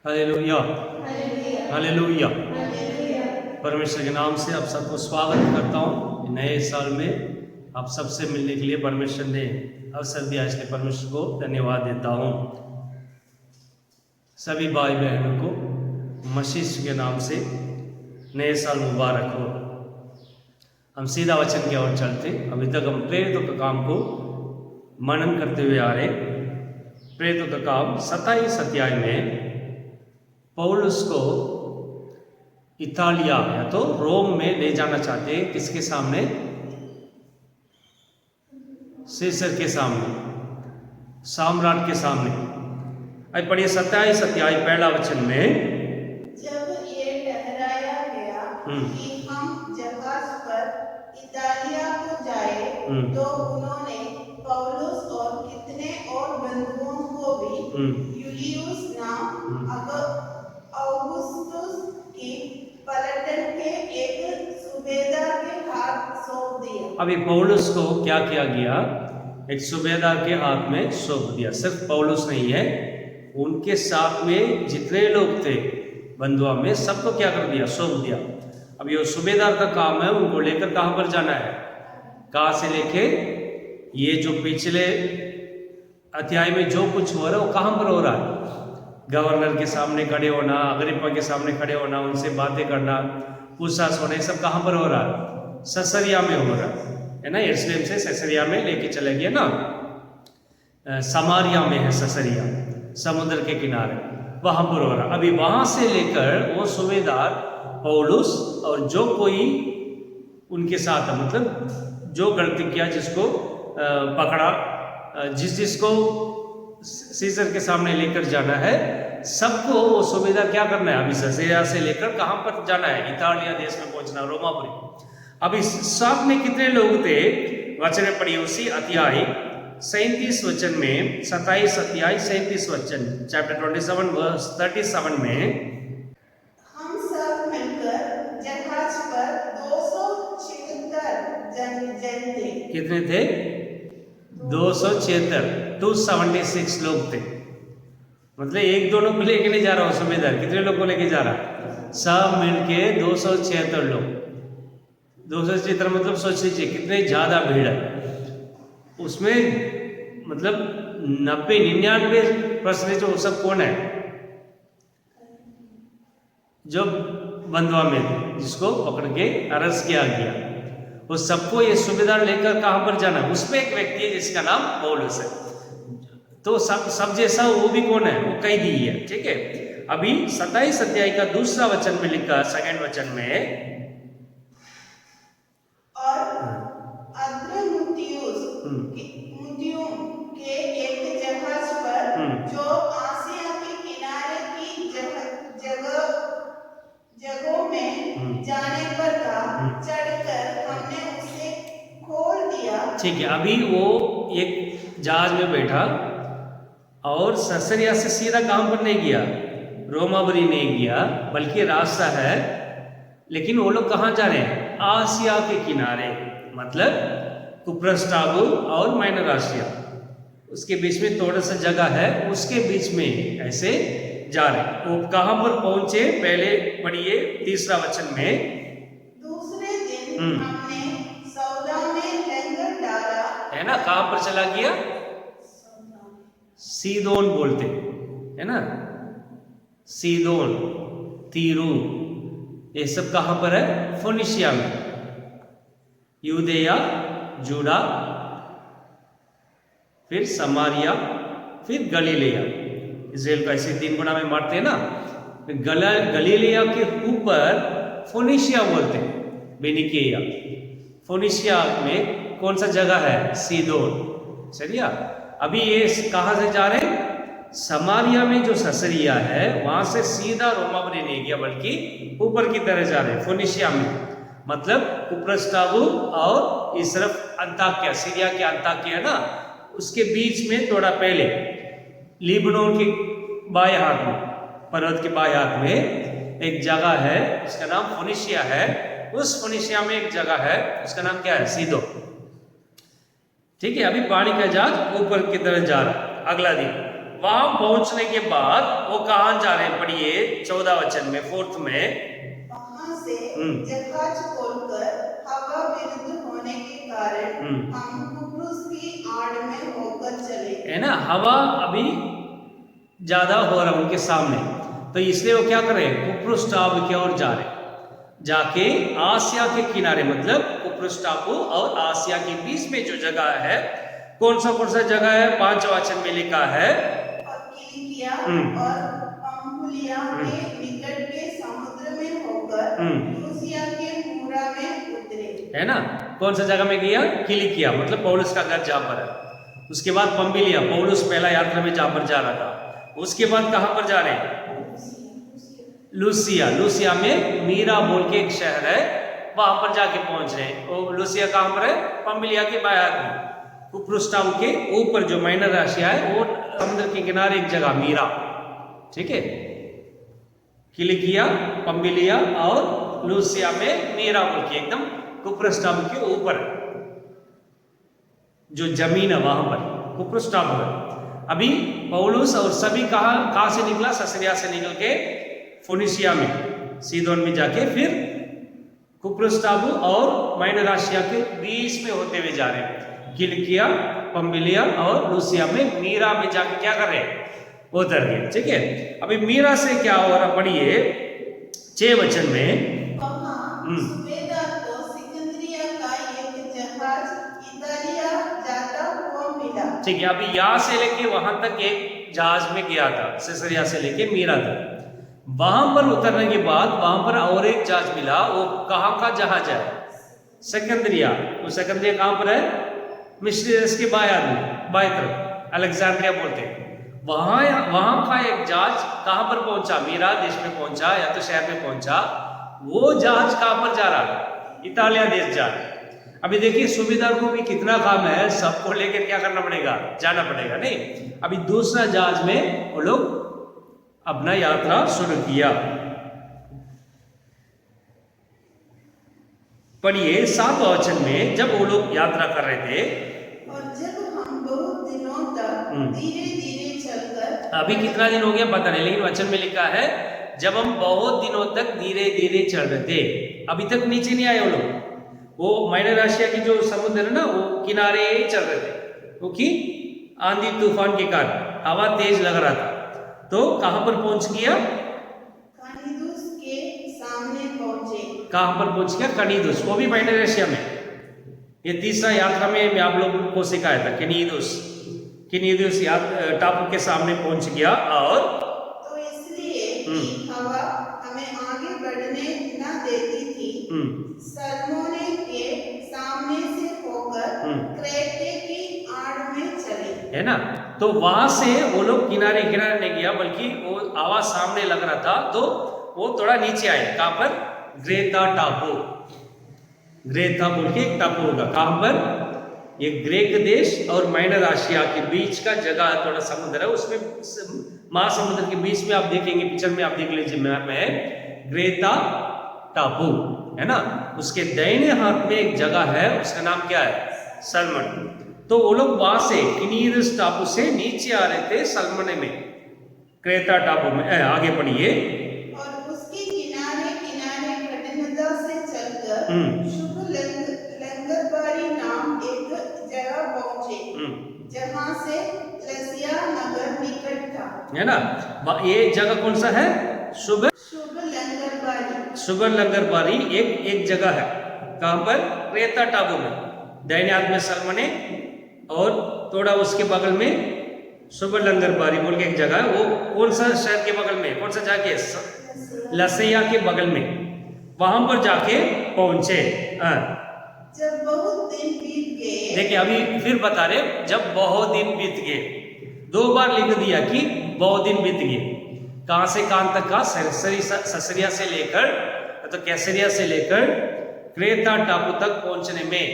Hallelujah, hallelujah. परमेश्वर के नाम से आप सबको स्वागत करता हूँ। नए साल में आप सबसे मिलने के लिए परमेश्वर ने अवसर दिया, इसलिए परमेश्वर को धन्यवाद देता हूँ। सभी भाई बहनों को मसीह के नाम से नए साल मुबारक हो। हम सीधा वचन की ओर चलते। अभी तक हम प्रेरितों का काम को मनन करते हुए आ रहे। प्रेरितों का काम 27 अध्याय में पौलुस को इतालिया या तो रोम में ले जाना चाहते हैं। किसके सामने? सीसर के सामने, सम्राट के सामने। अब पढ़िए 27 अध्याय पहला वचन में। जब ये ठहराया गया कि हम जहाज पर इतालिया को जाए, तो उन्होंने पौलुस और कितने और बंधुओं को भी यूलियुस नाम औगुस्तुस की पलटन के एक सूबेदार के हाथ सौंप दिया। अभी पौलुस को क्या किया गया? एक सूबेदार के हाथ में सौंप दिया। सिर्फ पौलुस नहीं है, उनके साथ में जितने लोग थे बंधुआ में, सबको क्या कर दिया? सौंप दिया। अब ये सूबेदार का काम है, उनको लेकर कहाँ पर जाना है? कहाँ से लेके? ये जो पिछले अध्याय में जो कुछ हो रहा है वो कहाँ पर हो रहा है? गवर्नर के सामने खड़े होना, अग्रिप्पा के सामने खड़े होना, उनसे बातें करना, पूछताछ होना, ये सब कहाँ पर हो रहा है? ससरिया में हो रहा है ना। यरूशलेम से ससरिया में लेके चले गए ना। समारिया में है ससरिया, समुद्र के किनारे, वहां पर हो रहा। अभी वहां से लेकर वो सूबेदार पौलुस और जो कोई उनके साथ, मतलब जो गलती किया, जिसको पकड़ा, जिसको सीजर के सामने लेकर जाना है, सबको वो सूबेदार क्या करना है? अभी ससरिया से लेकर कहां पर जाना है? इतालिया देश में पहुंचना, रोमापुरी। अभी साथ में कितने लोग थे? वचन में पढ़िए उसी अध्याय 37 वचन में, 27 अध्याय 37 वचन, चैप्टर 27 वर्स 37 में। हम सब मिलकर जहाज पर 276 जन थे। कितने थे? 276, 276 लोग थे। मतलब एक दोनों को लेके नहीं जा रहा हूँ सूबेदार, कितने लोग को लेके जा रहा है? सब मिलके 276 लोग। 276 मतलब सोच लीजिए कितने ज्यादा भीड़ है उसमें। मतलब 90-99% वो सब कौन है? जो बंधुआ में थे, जिसको पकड़ के अरेस्ट किया गया, वो सबको ये सूबेदार लेकर कहां पर जाना है? उसमें एक व्यक्ति है जिसका नाम पौलुस है। तो सब जैसा वो भी कौन है? वो कैदी है। ठीक है। अभी 27 अध्याय का दूसरा वचन में लिखा, सेकंड वचन में, और अद्रमुत्तियुस के एक जहाज पर, जो आसिया के किनारे की जगहों में जाने पर था, चढ़कर हमने उसे खोल दिया। ठीक है। अभी वो एक जहाज में बैठा और ससरिया से सीधा कहां पर नहीं गया? रोमापुरी नहीं गया, बल्कि रास्ता है। लेकिन वो लोग कहां जा रहे हैं? आसिया के किनारे, मतलब कुप्रोस टापू और माइनर आसिया, उसके बीच में थोड़ा सा जगह है, उसके बीच में ऐसे जा रहे। वो कहां पर पहुंचे? पहले पढ़िए तीसरा वचन में। दूसरे दिन हमने सौदा में लंगर डाला, है ना। कहां पर चला गया? सीदोन बोलते है ना। सीदोन, तीरू, ये सब कहां पर है? फोनिशिया में। यूदेया, जूडा, फिर समारिया, फिर गलीलिया। इजराइल को ऐसे 3 गुना में मारते हैं ना। गलीलिया के ऊपर फोनिशिया बोलते हैं, बेनिकिया। फोनिशिया में कौन सा जगह है? सीदोन। चलिए, अभी ये कहां से जा रहे हैं? समारिया में जो ससरिया है वहां से सीधा रोमापुरी नहीं गया, बल्कि ऊपर की तरह जा रहे हैं, फोनिशिया में। मतलब कुप्रोस टापू और इस तरफ अंताकिया, सीरिया के अंताकिया है ना, उसके बीच में थोड़ा पहले लीबनोन के बाएं हाथ में, पर्वत के बाएं हाथ में एक जगह है, उसका नाम फोनिशिया है। उस फोनिशिया में एक जगह है, उसका नाम क्या है? सीदो। ठीक है। अभी पानी का जहाज ऊपर की तरफ जा रहा है। अगला दिन वहां पहुंचने के बाद वो कहां जा रहे हैं, पढ़िए 14 वचन में, 4th में। वहां से जहाज खोलकर हवा विरुद्ध होने के कारण हम कुप्रुस की आड़ में होकर चले, है ना, हवा अभी ज्यादा हो रहा है उनके सामने, तो इसलिए वो क्या कर रहे हैं, कुप्रुस टापू की ओर जा रहे हैं। जाके आसिया के किनारे, मतलब कुप्रुस टापू और आसिया के बीच में जो जगह है, कौन सा जगह है, 5 वचन में लिखा है, और किलिकिया और पंफुलिया के निकट के समुद्र में होकर लूसिया के मूरा में उतरे, है ना। कौन सा जगह में गया, किलिकिया, मतलब पौलुस का घर जहां पर है। उसके बाद पंफिलिया, पौलुस पहला यात्रा में जहां पर जा रहा था। उसके बाद कहां पर जा रहे हैं, लूसिया। लूसिया में मीरा बोल के एक शहर है, वहां पर जाके पहुंच रहे हैं। वो लूसिया कहां पर है, पंफिलिया के बाहर में, कुप्रुस टापू के ऊपर जो माइनर राशिया है, वो समुद्र के किनारे एक जगह मीरा, ठीक है। किलिकिया, पंफिलिया और लूसिया में मीरा बोल के एकदम कुप्रुस टापू के ऊपर जो जमीन है वहां पर कुप्रुस टापू है। अभी पौलुस और सभी कहां से निकला, ससरिया से निकल के फोनिशिया में, सीदोन में जाके फिर कुप्रुस टापू और माइनर राशिया के बीच में होते हुए जा रहे हैं। किलिकिया, पंफिलिया और लूसिया में मीरा में जाके क्या कर रहे हैं, उतर गए, ठीक है। अभी मीरा से क्या हो रहा, पढ़िए 6 वचन में। वहां सुबेदार को सिकंदरिया का एक जहाज इतालिया जाता हुआ मिला, ठीक है। अभी यहाँ से लेके वहां तक एक जहाज में गया था, सिसरिया से लेके मीरा तक। वहां पर उतरने के बाद वहां पर और एक जहाज मिला, वो कहां का जहाज है, सिकंदरिया। वो सिकंदरिया कहां पर है, मिस्र देश के बाएं तरफ, अलेक्जेंड्रिया बोलते हैं। वहां का एक जहाज कहां पर पहुंचा, मीरा देश में पहुंचा या तो शहर में पहुंचा। वो जहाज कहां पर जा रहा है, इतालिया देश जा रहा है। अभी देखिए सूबेदार को भी कितना काम है, सबको लेकर क्या करना पड़ेगा, जाना पड़ेगा, नहीं। अभी दूसरा जहाज में वो लोग अपना यात्रा शुरू किया। पढ़िए 7 वचन में, जब वो लोग यात्रा कर रहे थे, और जब हम बहुत दिनों तक धीरे धीरे चलकर, अभी कितना दिन हो गया पता नहीं, लेकिन वचन में लिखा है जब हम बहुत दिनों तक धीरे धीरे चल रहे थे। अभी तक नीचे नहीं आए वो लोग, वो माइनर राशिया की जो समुद्र है ना, वो किनारे ही चल रहे थे, क्योंकि आंधी तूफान के कारण हवा तेज लग रहा था। तो कहां पर पहुंच गया, कनिदुस के सामने पहुंचे। कहां पर पहुंच गया, कनिदुस, वो भी माइनर राशिया में। ये तीसरा यात्रा में मैं आप लोगों को सिखाया था, कनिदुस टापू के सामने पहुंच गया। और तो इसलिए कि हवा हमें आगे बढ़ने न देती थी, सलमोने के सामने से होकर क्रेते की आड़ में चले, है ना। तो वहां से वो लोग किनारे नहीं गया, बल्कि वो आवाज सामने लग रहा था, तो वो थोड़ा नीचे आए। कहां पर, ग्रेता टापू, ग्रेता बोल के एक टापू होगा, कहां पर, ये ग्रीक देश और माइनर आशिया के बीच का जगह, थोड़ा समुद्र है, उसमें महासमुद्र के बीच में आप देखेंगे, पिक्चर में आप देख लीजिए मैप में, ग्रेता टापू है ना। उसके दाहिने हाथ में एक जगह है, उसका नाम क्या है, सलमन। तो वो लोग वहां से किनीरस टापू से नीचे आ रहे थे, सलमने में, क्रेता टापू में। आगे पढ़िए। और उसके किनारे किनारे कठिनता से चलकर शुभ लंगरबारी नाम एक जगह पहुंचे, जहां से लसिया नगर निकट था, है ना। ये जगह कौन सा है, शुभ लंगरबारी एक जगह है, कहां पर, क्रेता टापू में। दाहिने हाथ में सलमने और थोड़ा उसके बगल में शुभ लंगरबारी बोल के एक जगह है। वो कौन सा शहर के बगल में, कौन सा जाके, लसैया के बगल में, वहां पर जाके पहुंचे। जब बहुत दिन बीत गए, देखिए अभी फिर बता रहे, जब बहुत दिन बीत गए, 2 बार लिख दिया कि बहुत दिन बीत गए। कहां से कहां तक का, ससरिया से लेकर, तो कैसरिया से लेकर क्रेता टापू तक पहुंचने में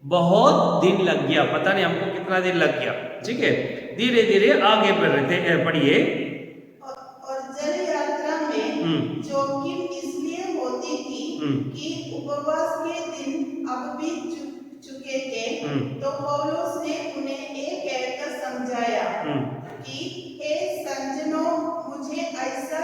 बहुत दिन लग गया, पता नहीं हमको कितना दिन लग गया, ठीक है। धीरे धीरे आगे बढ़ रहे थे। पढ़िए। और जल यात्रा में जोखिम इसलिए होती थी कि उपवास के दिन अब बीत चुके थे, तो पौलुस ने उन्हें एक कहकर समझाया। कि हे संजनों, मुझे ऐसा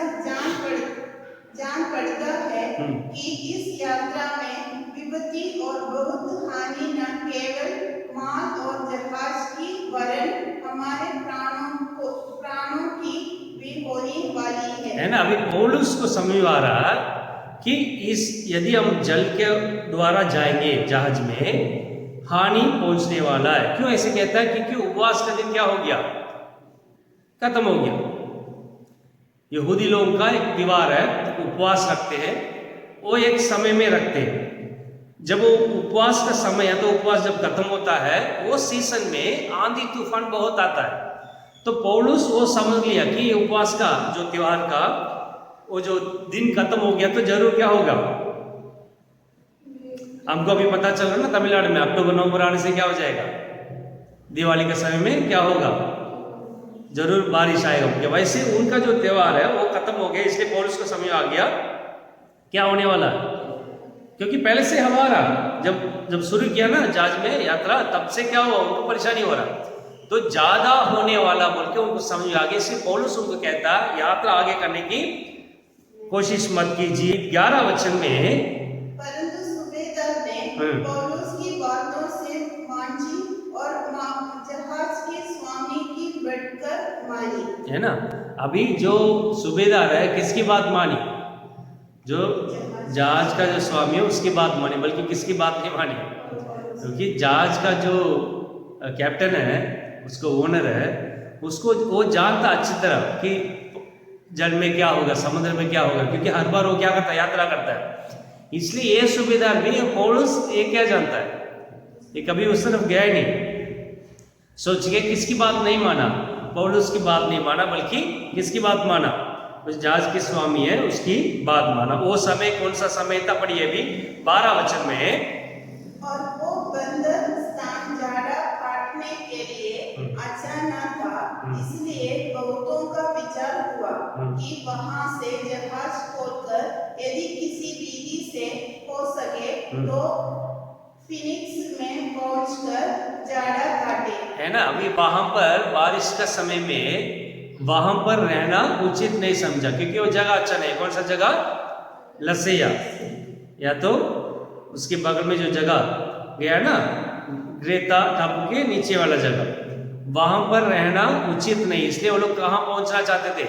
जान पड़ता है कि इस यात्रा में विपत्ति और बहुत हानि न केवल माल और जहाज की वरन हमारे प्राणों की भी होने वाली है ना। अभी पौलुस को समझ आ रहा कि यदि हम जल के द्वारा जाएंगे जहाज में, हानि पहुंचने वाला है। क्यों ऐसे कहता है? क्योंकि उपवास का दिन क्या हो गया? खत्म हो गया। यहूदी लोगों का एक त्योहार है, उपवास रखते हैं। वो एक समय में रखते हैं। जब वो उपवास का समय है तो उपवास जब खत्म होता है, वो सीजन में आंधी तूफान बहुत आता है। तो पौलुस वो समझ लिया कि उपवास का जो त्योहार का वो जो दिन खत्म हो गया तो जरूर क्या होगा। हमको अभी पता चल रहा है ना, तमिलनाडु में अक्टूबर नवंबर आने से क्या हो जाएगा, दिवाली के समय में क्या होगा, जरूर बारिश आएगा। कि वैसे उनका जो त्योहार है वो खत्म हो गया, इसलिए पौलुस को समझ आ गया क्या होने वाला है। क्योंकि पहले से हमारा जब शुरू किया ना जहाज में यात्रा, तब से क्या हुआ, उनको परेशानी हो रहा, तो ज्यादा होने वाला बोल के उनको समझ आ गया। इसलिए पौलुस उनको कहता यात्रा आगे करने की कोशिश मत कीजिए। 11 वचन में, परंतु सूबेदार ने पौलुस की बातों से मांझी और जहाज के स्वामी की बढ़कर मानी। है ना। अभी जो सूबेदार है किसकी बात मानी? जो जहाज का जो स्वामी है उसकी बात मानी, बल्कि किसकी बात नहीं मानी? क्योंकि जहाज का जो कैप्टन है, उसको ओनर है, उसको वो जानता अच्छी तरह कि जल में क्या होगा, समुद्र में क्या होगा, क्योंकि हर बार वो क्या करता है, यात्रा करता है। इसलिए ये सूबेदार भी, पौलुस ये क्या जानता है, ये कभी उस तरफ गया ही नहीं। सोच के किसकी बात नहीं माना, पौलुस की बात नहीं माना, बल्कि किसकी बात माना, उस जहाज के स्वामी है उसकी बात माना। वो समय कौन सा समय था, पढ़िए अभी 12 वचन में। और वो बंदर स्थान जाड़ा काटने के लिए अच्छा न था, इसलिए बहुतों का विचार हुआ कि वहां से जहाज खोलकर यदि किसी विधि से हो सके तो फिनिक्स में पहुंचकर जाड़ा काटे। है ना। अभी वहां पर बारिश का समय में वहां पर रहना उचित नहीं समझा, क्योंकि वो जगह अच्छा नहीं। कौन सा जगह? लसैया, या तो उसके बगल में जो जगह गया ना, क्रेता टापू के नीचे वाला जगह, वहां पर रहना उचित नहीं। इसलिए वो लोग कहां पहुंचना चाहते थे?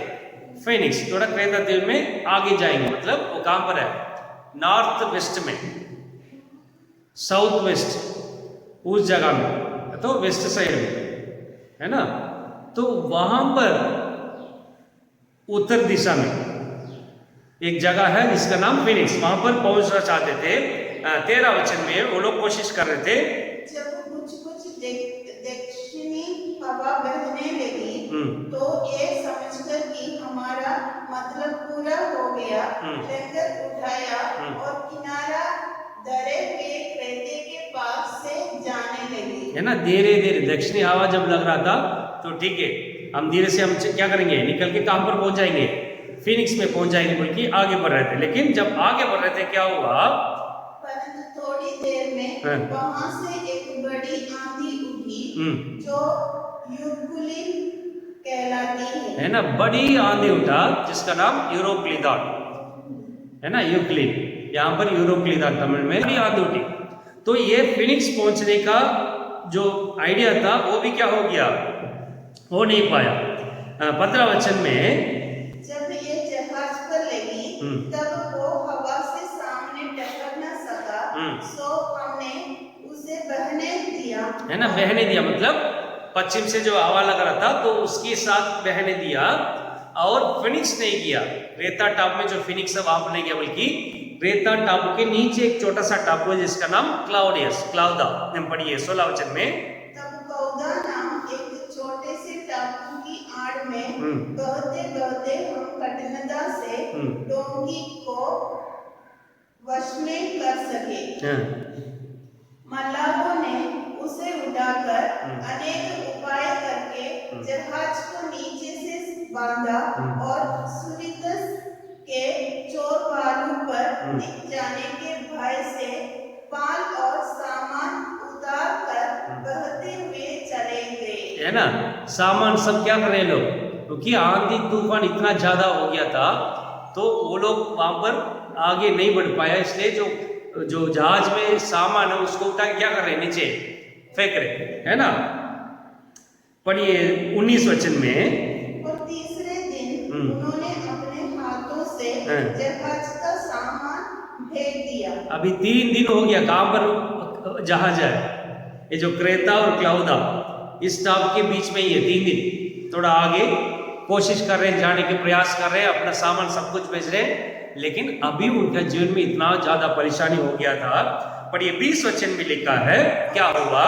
फिनिक्स, थोड़ा क्रेता द्वीप में आगे जाएंगे। मतलब वो कहां पर है? नॉर्थ वेस्ट में, साउथ वेस्ट, उस जगह में, तो वेस्ट साइड में, है ना। तो वहां पर उत्तर दिशा में एक जगह है जिसका नाम फिनिक्स, वहां पर पहुंचना चाहते थे। 13 वचन में वो लोग कोशिश कर रहे थे। जब कुछ दक्षिणी हवा बहने लगी तो ये समझकर कि हमारा मतलब पूरा हो गया, लंगर उठाया और किनारा दरे के क्रेते के पास से जाने लगी। है ना, धीरे धीरे दक्षिणी हवा जब लग रहा था तो ठीक है, हम धीरे से हम क्या करेंगे, निकल के कहां पर पहुंच जाएंगे? फिनिक्स में पहुंच जाएंगे, बल्कि आगे बढ़ रहे थे। लेकिन जब आगे बढ़ रहे थे क्या हुआ? परंतु थोड़ी देर में वहां से एक बड़ी आंधी उठी जो यूक्लिन कहलाती है ना। बड़ी आंधी उठा जिसका नाम यूरोक्लिदान है ना, यूक्लिन, यहाँ पर यूरोक्लिदान तमिल में। बड़ी आंधी उठी तो ये फिनिक्स पहुंचने का जो आइडिया था वो भी क्या हो गया, हो नहीं पाया। 15 वचन में, जब ये जहाज पर लगी तब वो हवा से सामने टकरा न सका, सो हमने उसे बहने दिया। है ना, बहने दिया मतलब पश्चिम से जो हवा लग रहा था तो उसके साथ बहने दिया, और फिनिक्स नहीं किया। क्रेता टापू में जो फिनिक्स है वहां पर नहीं गया, बल्कि क्रेता टापू के नीचे एक छोटा सा टापू है जिसका नाम क्लाउदा। पढ़िए 16 वचन में। तब क्लाउदा नाम एक छोटे से टापू की आड़ में बहते बहते हम कठिनता से डोंगी को वश में कर सके। मल्लाहों ने उसे उठाकर अनेक उपाय करके जहाज को नीचे से बांधा और सुरितस के चोर बालू पर दिख जाने के भय से पाल और सामान उतार कर बहते हुए चले गए। है ना, सामान सब क्या कर रहे लोग, क्योंकि आंधी तूफान इतना ज्यादा हो गया था तो वो लोग वहां पर आगे नहीं बढ़ पाया, इसलिए जो जहाज में सामान है उसको उठा के क्या कर रहे हैं, नीचे फेंक रहे, है ना। पढ़िए 19 वचन में। और तीसरे दिन उन्होंने अपने हाथों से जहाज का सामान भेज दिया। अभी 3 दिन हो गया, कहां पर जहाज है, ये जो क्रेता और क्लाउदा इस टाप के बीच में ही है। 3 दिन थोड़ा आगे कोशिश कर रहे हैं, जाने के प्रयास कर रहे हैं, अपना सामान सब कुछ भेज रहे हैं, लेकिन अभी उनका जीवन में इतना ज्यादा परेशानी हो गया था। पर ये 20 वचन में लिखा है क्या हुआ,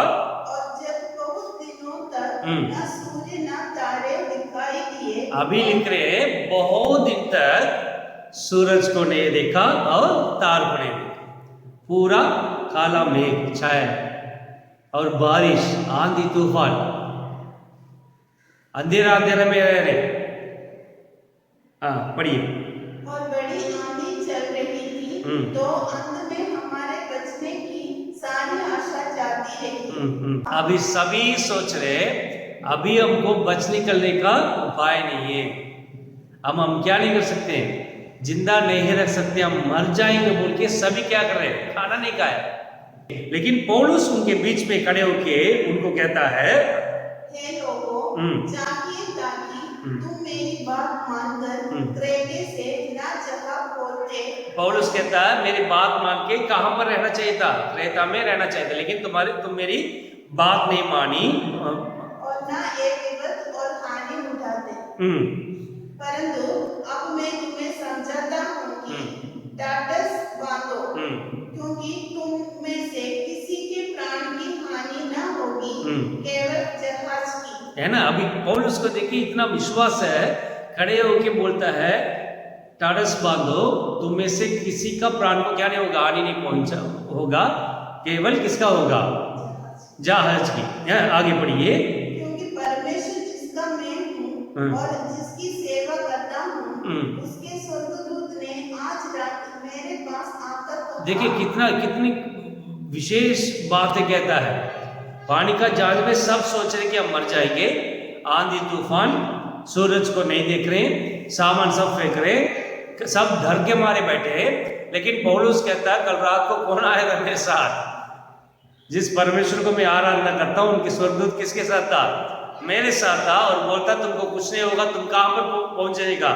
और जब बहुत दिनों तक न सूर्य न तारे दिखाई दिए, अभी लिख रहे हैं बहुत दिन तक सूरज को नहीं देखा और तार को नहीं देखा, पूरा काला मेघ छाया और बारिश, आंधी तूफान, अंधेरा अंधेरा में रह रहे। हाँ पढ़िए। और बड़ी आंधी चल रही थी, तो अंत में हमारे बचने की सारी आशा जाती रही। अभी सभी सोच रहे अभी हमको बच निकलने का उपाय नहीं है, हम क्या नहीं कर सकते, जिंदा नहीं रख सकते, हम मर जाएंगे बोल के सभी क्या कर रहे हैं, खाना नहीं खाया। लेकिन पौलुस उनके बीच में खड़े होके उनको कहता है, हे लोगों, जागिए ताकि तुम मेरी बात मानकर क्रेते से ना जगह खोलते। पौलुस कहता है मेरी बात मान के कहां पर रहना चाहिए था, क्रेता में रहना चाहिए था, लेकिन तुम मेरी बात नहीं मानी और ना एक विपद और हानि उठाते। परंतु अब मैं तुम्हें समझाता हूँ कि टाटस बांधो, क्योंकि तुम में से किसी के प्राण की हानि ना होगी, केवल जहाज की। है ना। अभी पौलुस को देखिए इतना विश्वास है, खड़े होके बोलता है टाटस बांधो, तुम में से किसी का प्राण को क्या नहीं होगा, हानि नहीं पहुंचा होगा, केवल किसका होगा, जहाज की। आगे बढ़िए। क्योंकि परमेश्वर जिसका मैं हूँ और जिसकी सेवा करता हूँ, उसके स्वर्गदूत ने आज रात मेरे पास आकर, देखिए कितनी विशेष बातें कहता है। पानी का जहाज में सब सोच रहे कि हम मर जाएंगे, आंधी तूफान, सूरज को नहीं देख रहे, सामान सब फेंक रहे, सब डर के मारे बैठे हैं, लेकिन पौलुस कहता है कल रात को कौन आएगा मेरे साथ, जिस परमेश्वर को मैं आराधना करता हूँ उनके स्वर्गदूत किसके साथ था, मेरे साथ था, और बोलता तुमको कुछ नहीं होगा, तुम कहां पर पहुंच जाएगा,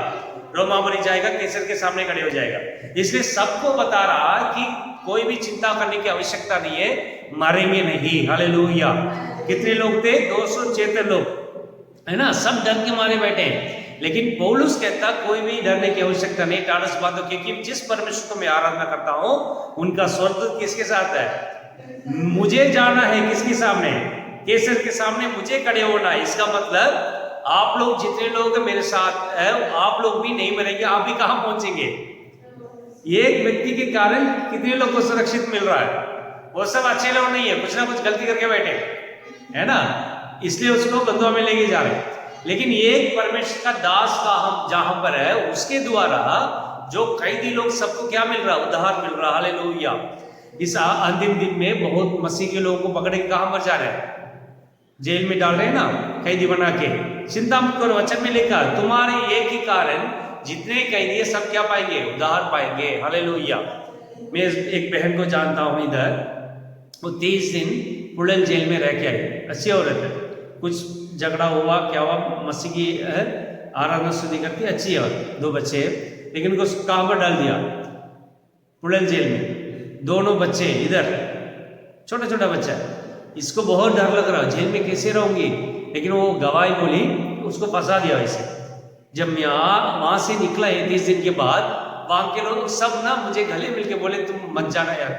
रोमापुरी जाएगा, कैसर के सामने खड़े हो जाएगा। इसलिए सबको बता रहा कि कोई भी चिंता करने की आवश्यकता नहीं है, मरेंगे नहीं। हालेलुया। कितने लोग थे, 276 लोग, है ना, सब डर के मारे बैठे हैं, लेकिन पौलुस कहता कोई भी डरने की आवश्यकता नहीं, टाटस बांधो, क्योंकि जिस परमेश्वर को मैं आराधना करता हूं उनका स्वर्गदूत किसके साथ है, मुझे जाना है किसके सामने, कैसर के सामने मुझे खड़े होना है। इसका मतलब आप लोग जितने लोग मेरे साथ है, आप लोग भी नहीं मरेंगे, आप भी कहां पहुंचेंगे। एक व्यक्ति के कारण कितने लोग को सुरक्षित मिल रहा है, वो सब अच्छे लोग नहीं है, कुछ ना कुछ गलती करके बैठे, है ना, इसलिए उसको बंधुआ में लेके जा रहे। लेकिन एक परमेश्वर का दास का हम जहां पर है, उसके द्वारा जो कैदी लोग सबको क्या मिल रहा, उद्धार मिल रहा। हालेलुया। इस अंतिम दिन में बहुत मसीह के लोगों को पकड़ के कहां पर जा रहे हैं, जेल में डाल रहे हैं ना, कैदी बना के। चिंता मत करो, वचन में लिखा तुम्हारे एक ही कारण जितने कैदी है सब क्या पाएंगे, उद्धार पाएंगे। हालेलुया। मैं एक बहन को जानता हूं इधर, वो 30 दिन पुड़ल जेल में रह के आई, अच्छी औरत है, कुछ झगड़ा हुआ क्या हुआ, मसीह की आराधना स्तुति करती है, अच्छी औरत, 2 बच्चे, लेकिन उनको कहां पर डाल दिया, पुड़ल जेल में, दोनों बच्चे इधर, छोटा छोटा बच्चा, इसको बहुत डर लग रहा, जेल में कैसे रहूंगी, लेकिन वो गवाही बोली, उसको फंसा दिया वैसे। जब मैं वहां से निकला 30 दिन के बाद, वहां के लोग सब ना मुझे गले मिलके बोले तुम मत जाना यार,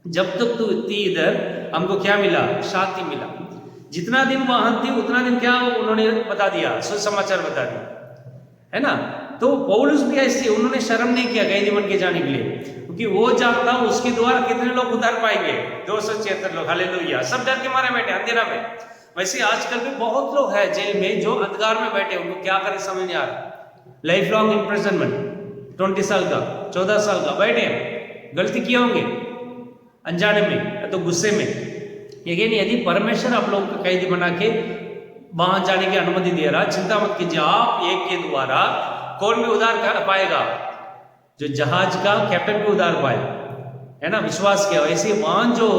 जब तक तू थी इधर हमको क्या मिला, शांति मिला। जितना दिन वहां थी उतना दिन क्या उन्होंने बता दिया, सुसमाचार बता दिया, है ना। तो पौलुस भी ऐसे, उन्होंने शर्म नहीं किया कैदी बन के जाने के लिए, क्योंकि वो जानता उसके द्वारा कितने लोग उधार पाएंगे, 276 लोग। हालेलुया। सब डर के मारे बैठे अंधेरा में। वैसे आजकल भी बहुत लोग हैं जेल में जो अंधकार में बैठे, उनको क्या करें समझ नहीं आ रहा। लाइफ लॉन्ग इम्प्रिजनमेंट, 20 साल का, 14 साल का बैठे, गलती किए होंगे अनजाने में तो गुस्से में। लेकिन यदि परमेश्वर आप लोगों को कैदी बना के वहां जाने की अनुमति दे रहा। चिंता मत कीजिए, आप एक के द्वारा कौन भी उद्धार कर पाएगा? जो जहाज का कैप्टन भी उद्धार पाए, है ना, विश्वास किया। वैसे वहां जो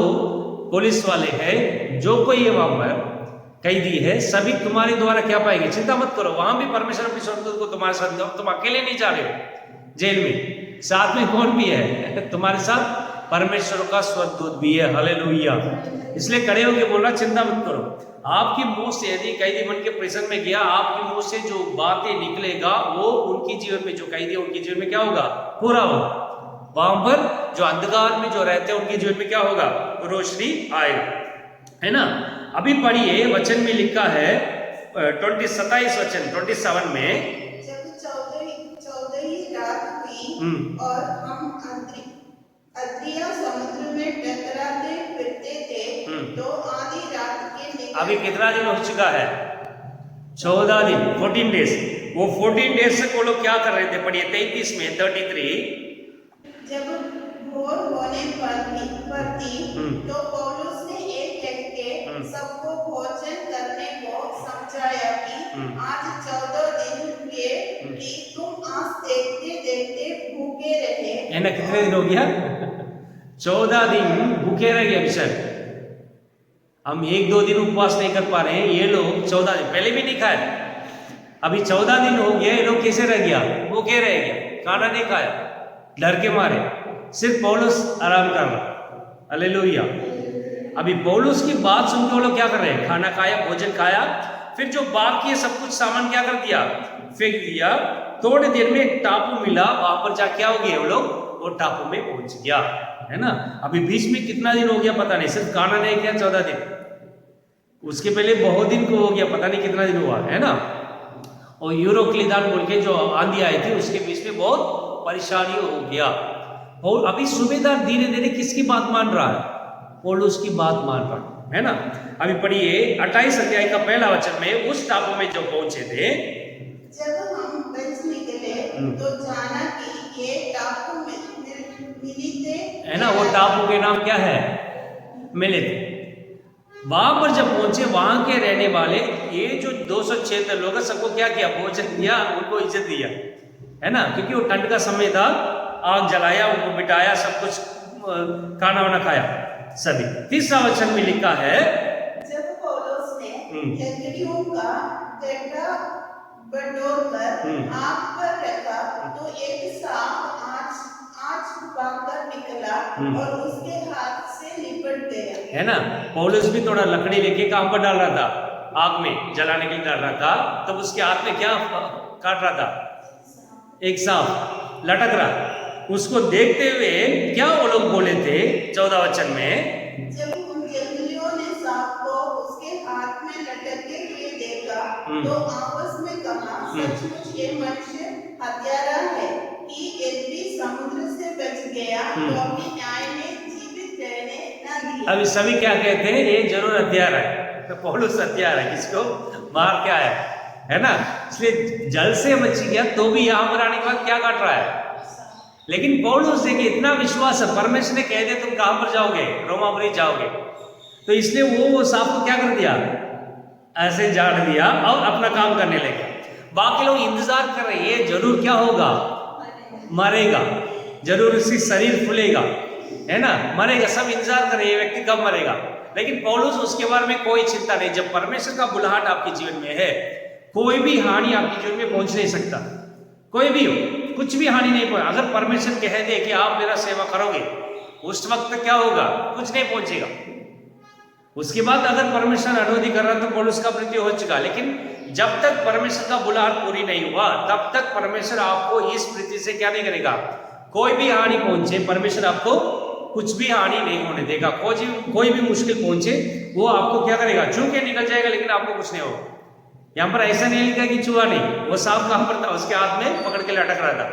पुलिस वाले हैं, जो कोई है वहां पर कैदी है, सभी तुम्हारे द्वारा क्या पाएंगे? चिंता मत करो, वहां भी परमेश्वर अपने स्वर्गदूत को तुम्हारे साथ, तुम अकेले नहीं जा रहे हो जेल में, साथ में कौन भी है तुम्हारे साथ? परमेश्वर का स्वर्गदूत भी है। हालेलुया। इसलिए खड़े होकर बोल रहा, चिंता मत करो। आपकी मुंह से यदि कैदी बन के प्रिजन में गया, आपके मुंह से जो बातें निकलेगा वो उनकी जीवन में, जो कैदी है उनके जीवन में क्या होगा? पूरा होगा। वहां पर जो अंधकार में जो रहते हैं उनके जीवन में क्या होगा? रोशनी आएगा, है ना। अभी पढ़िए, वचन में लिखा है 27 वचन 27 में, जब चौदहवीं रात हुई और हम अद्रिया समुद्र में टकराते फिरते थे, तो आधी रात के अभी कितना दिन हो चुका है? 14 दिन, 14 डेज। वो 14 डेज से वो लोग क्या कर रहे थे? पढ़िए 33 में 33। जब भोर होने पर थी, तो पौलुस ने एक के सबको भोजन करने को समझाया कि आज 14 दिन हुए कि तुम आज देखते देखते भूखे रहे। है ना, कितने दिन हो गया? 14 दिन भूखे रह गए। अक्षर हम 1-2 दिन उपवास नहीं कर पा रहे हैं, ये लोग 14 दिन पहले भी नहीं खाए, अभी 14 दिन हो गया, ये लोग कैसे रह गया? भूखे रह गया, खाना नहीं खाया, डर के मारे। सिर्फ पौलुस आराम कर रहा। हालेलुया। अभी पौलुस की बात सुन के वो लोग क्या कर रहे हैं? खाना खाया, भोजन खाया, फिर जो बाकी है सब कुछ सामान क्या कर दिया? फेंक दिया। थोड़ी देर में एक टापू मिला, वहां पर जा क्या हो गया? वो लोग वो टापू में पहुंच गया, है ना। अभी बीच में कितना दिन हो गया पता नहीं, सिर्फ खाना नहीं किया 14 दिन, उसके पहले बहुत दिन को हो गया, पता नहीं कितना दिन हुआ, है ना। और यूरोक्लिदान बोल के जो आंधी आई थी, उसके बीच में बहुत परेशानी हो गया। और अभी सूबेदार धीरे धीरे किसकी बात मान रहा है? पौलुस की बात मान रहा है ना। अभी पढ़िए 28 अध्याय का पहला वचन में, उस टापू में जो पहुंचे थे, जब हम बच निकले तो जाना कि ये टापू मिलीते, है ना। वो टापू के नाम क्या है? मिलीते। वहां पर जब पहुंचे, वहां के रहने वाले ये जो 276 लोग सबको क्या किया? भोजन दिया, उनको इज्जत दिया, है ना, क्योंकि वो ठंड का समय था। आग जलाया, उनको बिठाया, सब कुछ खाना वाना खाया सभी। तीसरा वचन में लिखा है, जब पौलुस ने लकड़ियों का गड्ढा बटोरकर आग पर रखा, तो एक सांप आँच छुपाकर निकला और उसके हाथ से लिपट गया, है ना। पौलुस भी थोड़ा लकड़ी लेके काम पर डाल रहा था, आग में जलाने के लिए डाल रहा था, तब उसके हाथ में क्या काट रहा था? एक सांप लटक रहा। उसको देखते हुए क्या वो लोग बोले थे 14 वचन में, जब उन जंगलियों ने सांप को उसके हाथ में लटके हुए देखा, तो आपस में कहा, सचमुच ये मनुष्य हत्यारा है कि यदि समुद्र से बच गया तो अपने न्याय में जीवित रहने न दिया। अभी सभी क्या कहते हैं? ये जरूर हत्यारा है, तो पौलुस हत्यारा है, किसको मार क्या है ना। इसलिए जल से बच गया तो भी यहाँ पर आने के बाद क्या काट रहा है? लेकिन पौलुस देखिए, इतना विश्वास है, परमेश्वर ने कह दिया तुम कहां पर जाओगे? रोमापुरी जाओगे। तो इसलिए वो सांप को क्या कर दिया? ऐसे झाड़ दिया और अपना काम करने लगे। बाकी लोग इंतजार कर रहे हैं, जरूर क्या होगा? मरेगा, जरूर उसकी शरीर फूलेगा, है ना, मरेगा। सब इंतजार कर रहे हैं, ये व्यक्ति कब मरेगा। लेकिन पौलुस उसके बारे में कोई चिंता नहीं। जब परमेश्वर का बुलाहट आपके जीवन में है, कोई भी हानि आपके जीवन में पहुंच नहीं सकता। कोई भी हो, कुछ भी हानि नहीं पहुंचे। अगर परमेश्वर कह दे कि आप मेरा सेवा करोगे, उस वक्त क्या होगा? कुछ नहीं पहुंचेगा। उसके बाद अगर परमेश्वर अनुमति कर रहा तो पौलुस का मृत्यु हो चुका। लेकिन जब तक परमेश्वर का बुलाहट पूरी नहीं हुआ, तब तक परमेश्वर आपको इस पृथ्वी से क्या नहीं करेगा? कोई भी हानि पहुंचे, परमेश्वर आपको कुछ भी हानि नहीं होने देगा। कोई भी मुश्किल पहुंचे, वो आपको क्या करेगा? छू के निकल जाएगा, लेकिन आपको कुछ नहीं होगा। यहाँ पर ऐसा नहीं लिखा कि छुआ नहीं, वो सांप कहां पर था? उसके हाथ में पकड़ के लटक रहा था,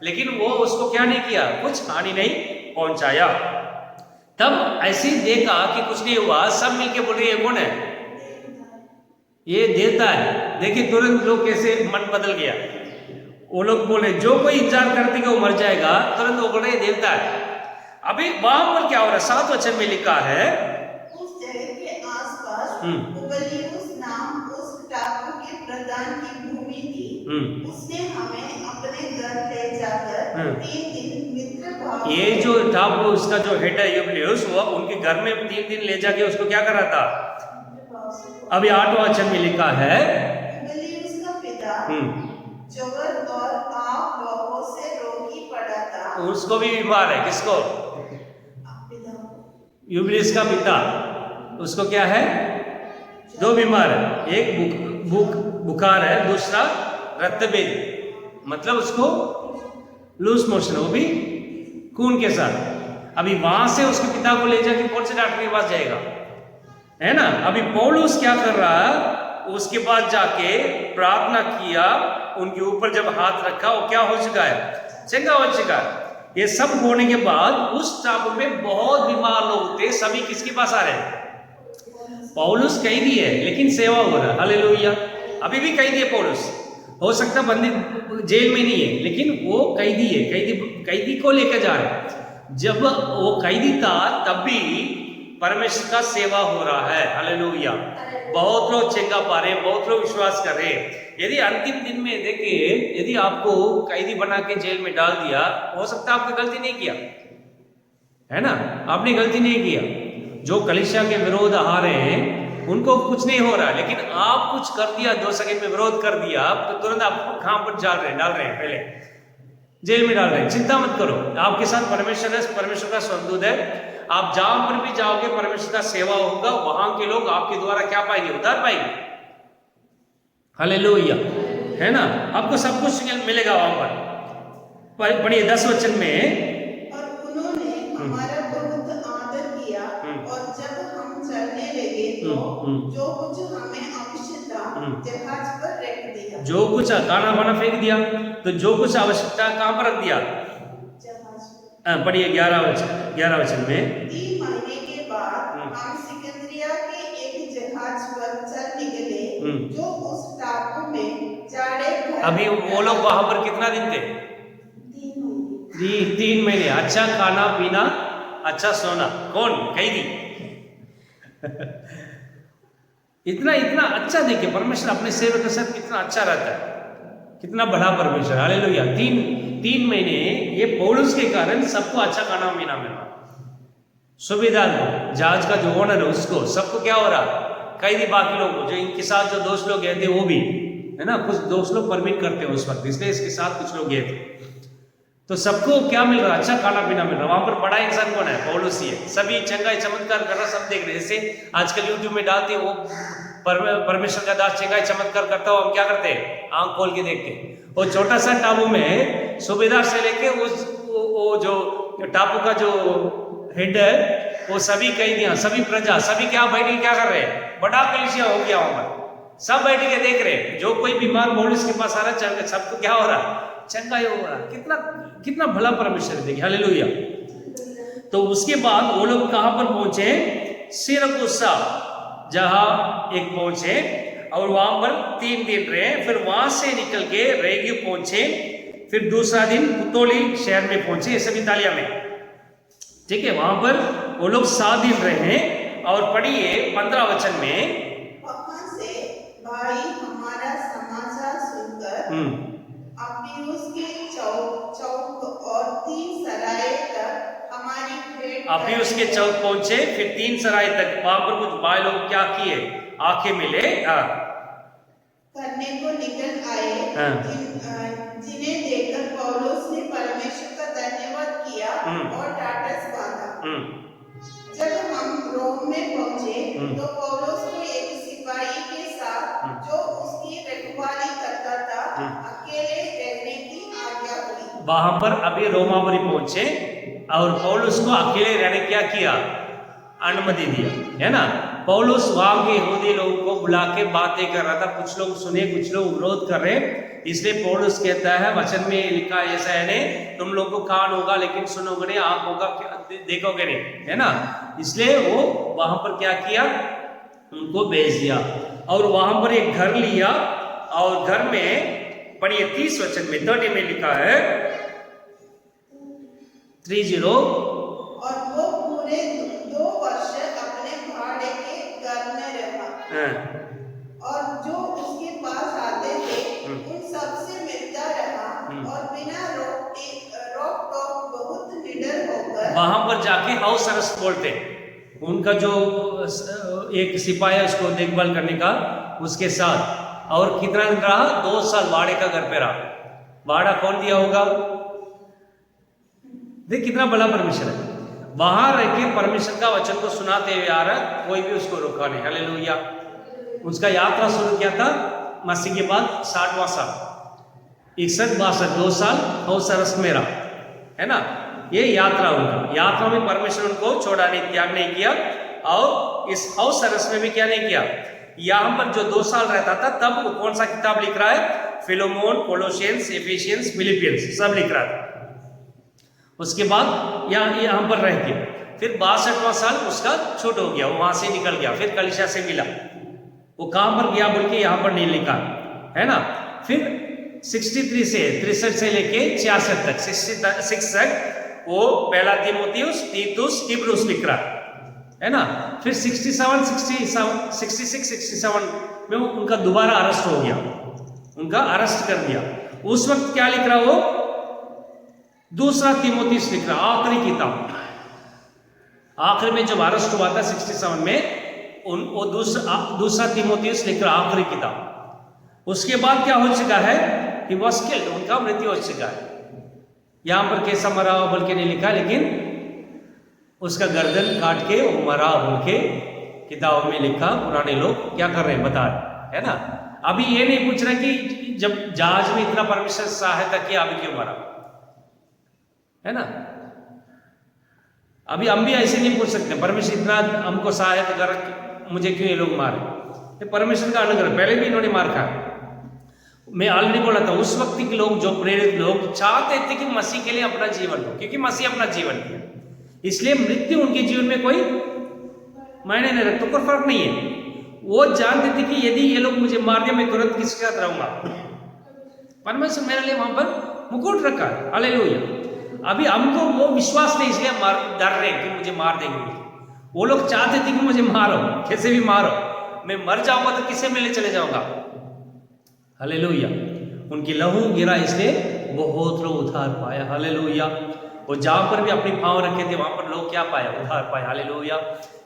लेकिन वो उसको क्या नहीं किया? कुछ हानि नहीं पहुंचाया। तब ऐसे ही देखा कि कुछ नहीं हुआ, सब मिलके बोल रही है कौन है? ये देवता है। देखिए तुरंत लोग कैसे मन बदल गया। वो लोग बोले जो कोई इंतजार करते कि वो मर जाएगा, तुरंत वो बोल रहे देवता है। अभी वहां पर क्या हो रहा है? 7 वचन में लिखा है, उस जगह के आसपास पुबलियुस नाम उस वरदान की भूमि थी, उसने हमें अपने घर ले जाकर 3 दिन मित्र भाव ये जो था वो उसका जो हेड है यूबलियुस, वो उनके घर में 3 दिन ले जाके उसको क्या कर रहा था। अभी 8वां वचन में लिखा है यूबलियुस का पिता जोगर और आंख लोगों से रोगी पड़ा था, उसको भी बीमार है। किसको? यूबलियुस का पिता, उसको क्या है? 2 बीमार है, एक बुखार है, दूसरा रक्तभेद, मतलब उसको लूज मोशन, वो भी खून के साथ। अभी वहां से उसके पिता को ले जाके कौन से डॉक्टर के पास जाएगा, है ना। अभी पौलुस क्या कर रहा है, उसके बाद जाके प्रार्थना किया, उनके ऊपर जब हाथ रखा, वो क्या हो चुका है? चंगा हो चुका है। ये सब होने के बाद उस टापू में बहुत बीमार लोग थे, सभी किसके पास आ रहे हैं? पौलुस कैदी है लेकिन सेवा हो रहा है, हालेलुया। अभी भी कैदी है पौलुस, हो सकता बंदी जेल में नहीं है, लेकिन वो कैदी है, कैदी को लेकर जा रहे हैं। जब वो कैदी था तब भी परमेश्वर का सेवा हो रहा है, हालेलुया। बहुत लोग चंगा पा रहे हैं, बहुत लोग विश्वास कर रहे हैं। यदि अंतिम दिन में देखिए, यदि आपको कैदी बना के जेल में डाल दिया, हो सकता है आपने गलती नहीं किया, है ना, आपने गलती नहीं किया। जो कलीसिया के विरोध आ रहे हैं उनको कुछ नहीं हो रहा, लेकिन आप कुछ कर दिया, 2 सेकंड में विरोध कर दिया, तो तुरंत आपको कहां पर डाल रहे हैं, पहले जेल में डाल रहे हैं। चिंता मत करो, आपके साथ परमेश्वर है, परमेश्वर का स्वर्गदूत है। आप जहां पर भी जाओगे परमेश्वर का सेवा होगा, वहां के लोग आपके द्वारा क्या पाएंगे? उद्धार पाएंगे, हालेलुया, है ना। आपको सब कुछ मिलेगा वहां पर। पढ़िए 10 वचन में, और उन्होंने हमारा बहुत आदर किया, और जब हम चलने लगे तो जो कुछ हमें आवश्यक था जहाज पर रख दिया। जो कुछ खाना वाना फेंक दिया, तो जो कुछ आवश्यकता कहां पर रख दिया? पढ़िए 11 वचन में, 3 महीने के बाद हम सिकंदरिया के एक जहाज पर चल निकले, जो उस टापू में जाड़े भर। अभी वो लोग वहां पर कितना दिन थे? 3 महीने। अच्छा खाना पीना, अच्छा सोना। कौन? कैदी। इतना अच्छा देखिए, परमेश्वर अपने सेवक के साथ कितना अच्छा रहता है, कितना बड़ा परमेश्वर, हालेलुया। 3 महीने ये पौलुस के कारण सबको अच्छा खाना पीना मिला, सुबेदार को, जहाज का जो ओनर है उसको, सबको क्या हो रहा? कैदी, बाकी लोग जो इनके साथ जो दोस्त लोग गए थे वो भी, है ना, कुछ दोस्त लोग परमिट करते हैं उस वक्त, इसलिए इसके साथ कुछ लोग गए थे, तो सबको क्या मिल रहा? अच्छा खाना पीना मिल रहा। वहां पर बड़ा इंसान कौन है? पौलुस ही है। सभी चंगाई चमत्कार कर रहा, सब देख रहे। जैसे आजकल यूट्यूब में डालते हैं वो परमेश्वर का दास चंगाई चमत्कार करता हो, हम क्या करते हैं? आंख खोल के देखते हैं। वो छोटा सा टापू में सूबेदार से लेके वो जो टापू का जो हेड है, वो सभी कैदियां, सभी प्रजा, सभी क्या बैठ के क्या कर रहे हैं? बड़ा कलीसिया हो गया वहां पर, सब बैठ के देख रहे हैं। जो कोई बीमार पौलुस के पास आ रहा है, सबको क्या हो रहा है? चंगा ही हो रहा। कितना भला परमेश्वर है, देखिए, हालेलुया। तो उसके बाद वो लोग कहां पर पहुंचे? सिरकुसा जहां एक पहुंचे, और वहां पर 3 दिन रहे। फिर वहां से निकल के रेगियो पहुंचे, फिर दूसरा दिन पुतोली शहर में पहुंचे, ये सब इतालिया में, ठीक है। वहां पर वो लोग 7 दिन रहे। और पढ़िए 15 वचन में, वहां से भाई हमारा समाचार सुनकर अप्पियुस के चौक और 3 सराय तक हमारी भेंट, अप्पियुस के चौक पहुंचे, फिर 3 सराय तक। वहां पर कुछ भाई लोग क्या किए? आंखें मिले करने को निकल आए, जिन्हें देखकर पौलुस ने परमेश्वर का धन्यवाद किया और टाटस बांधा। जब हम रोम में पहुंचे तो पौलुस को एक सिपाही के साथ, जो उसकी रखवाली करता था, अकेले रहने की आज्ञा हुई। वहां पर अभी रोमावरी पहुंचे और पौलुस को अकेले रहने क्या किया? अनुमति दिया, है ना। पौलुस वहां के यहूदी लोगों को बुला के बातें कर रहा था, कुछ लोग सुने, कुछ लोग विरोध कर रहे। इसलिए पौलुस कहता है, वचन में लिखा ऐसा है, ने तुम लोग को कान होगा लेकिन सुनोगे नहीं, आंख होगा देखोगे नहीं, है ना। इसलिए वो वहां पर क्या किया? उनको भेज दिया, और वहां पर एक घर लिया, और घर में पढ़िए 30 वचन में 30 में लिखा है 30, और वो पूरे 2 वर्ष अपने भाड़े के घर में रहा, और जो उसके पास आते वहां पर जाके हाउस अरेस्ट बोलते हैं। उनका जो एक सिपाही है उसको देखभाल करने का, उसके साथ। और कितना दिन रहा? 2 साल भाड़े का घर पे रहा। भाड़ा कौन दिया होगा? देख कितना बड़ा परमिशन है। वहां रह के परमेश्वर का वचन को सुनाते हुए आ रहा, कोई भी उसको रोका नहीं। हालेलुया। उसका यात्रा शुरू किया था मसीह के बाद 60वां साल, 61-62 2 साल हाउस अरेस्ट में रहा, है ना। ये यात्रा उनका, यात्रा में परमेश्वर उनको छोड़ा नहीं, त्याग नहीं किया। और इस हाउस अरेस्ट में भी क्या नहीं किया, यहां पर जो 2 साल रहता था तब वो कौन सा किताब लिख रहा है? फिलोमोन, कोलोसियंस, एफिशियंस, फिलिपियंस सब लिख रहा था। उसके बाद यहाँ पर रह के फिर 62वां साल उसका छूट हो गया, वो वहां से निकल गया, फिर कलीसिया से मिला। वो कहां पर गया बोल के यहाँ पर नहीं लिखा, है ना। फिर 63 से लेके 66 तक, 66 तक वो पहला तीमुथियुस, तीतुस, हिब्रूस लिख रहा है ना। फिर 66 67 में उनका दोबारा अरेस्ट हो गया, उनका अरेस्ट कर दिया। उस वक्त क्या लिख रहा वो? दूसरा तीमुथियुस लिख रहा, आखिरी किताब। आखिर में जब अरेस्ट हुआ था 67 में, वो दूसरा तीमुथियुस लिख रहा, आखिरी किताब। उसके बाद क्या हो चुका है कि वॉज किल्ड, उनका मृत्यु हो चुका है। यहां पर कैसा मरा बोल के नहीं लिखा, लेकिन उसका गर्दन काट के वो मरा बोल के किताबों में लिखा। पुराने लोग क्या कर रहे हैं बता रहे, है ना। अभी ये नहीं पूछ रहे कि जब जहाज में इतना परमेश्वर सहायता किया अभी क्यों मरा, है ना। अभी हम भी ऐसे नहीं पूछ सकते परमेश्वर इतना हमको सहायता कर, मुझे क्यों ये लोग मारे। ये परमेश्वर का अनुग्रह, पहले भी इन्होंने मार खाया। मैं ऑलरेडी बोला था, उस वक्त के लोग, जो प्रेरित लोग चाहते थे कि मसीह के लिए अपना जीवन हो, क्योंकि मसीह अपना जीवन दिया, इसलिए मृत्यु उनके जीवन में कोई मायने नहीं रखता, कोई फर्क नहीं है। वो जानते थे कि यदि ये लोग मुझे मार दिया मैं तुरंत किसके साथ रहूंगा। परमेश्वर मेरे लिए वहां पर मुकुट रखा है। हालेलुया। अभी हमको वो विश्वास नहीं, इसलिए डर रहे कि मुझे मार देंगे। वो लोग चाहते थे कि मुझे मारो, कैसे भी मारो, मैं मर जाऊंगा तो किसे मिलने चले जाऊंगा। हालेलुया। उनकी लहू गिरा, इसलिए बहुत लोग उद्धार पाया। हालेलुया। वो जहां पर भी अपनी पांव रखे थे वहां पर लोग क्या पाया? उद्धार पाया। हालेलुया।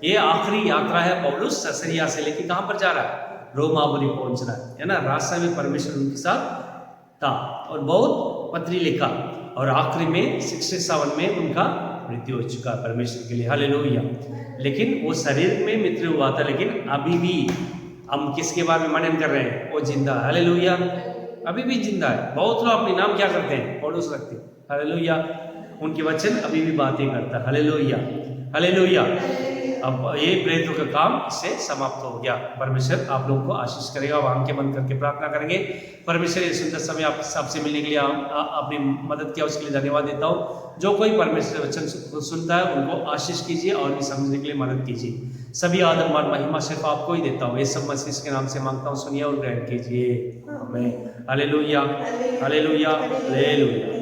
ये आखिरी यात्रा है पौलुस ससरिया से लेके कहां पर जा रहा है? रोमापुरी पहुंच रहा है ना। रास्ते में परमेश्वर उनके साथ था और बहुत पत्री लिखा, और आखिरी में 67 में उनका मृत्यु हो चुका परमेश्वर के लिए। हालेलुया। लेकिन वो शरीर में मृत्यु हुआ था, लेकिन अभी भी हम किसके बारे में मनन कर रहे हैं? वो जिंदा है। हालेलुया। अभी भी जिंदा है। बहुत लोग अपने नाम क्या करते हैं? पौलुस रखते हैं। हालेलुया। उनके वचन अभी भी बातें करता है। हालेलुया। हालेलुया। अब ये प्रेरितों का काम इससे समाप्त हो गया। परमेश्वर आप लोगों को आशीष करेगा। वहां के बंद करके प्रार्थना करेंगे। परमेश्वर ये सुंदर समय आप सबसे मिलने के लिए अपनी मदद किया, उसके लिए धन्यवाद देता हूँ। जो कोई परमेश्वर वचन सुनता है उनको आशीष कीजिए और भी समझने के लिए मदद कीजिए। सभी आदर मान महिमा सिर्फ आपको ही देता हूँ। ये सब मसीह के नाम से मांगता हूँ, सुनिए और ग्रहण कीजिए। आमीन। हालेलुया। हालेलुया। हालेलुया।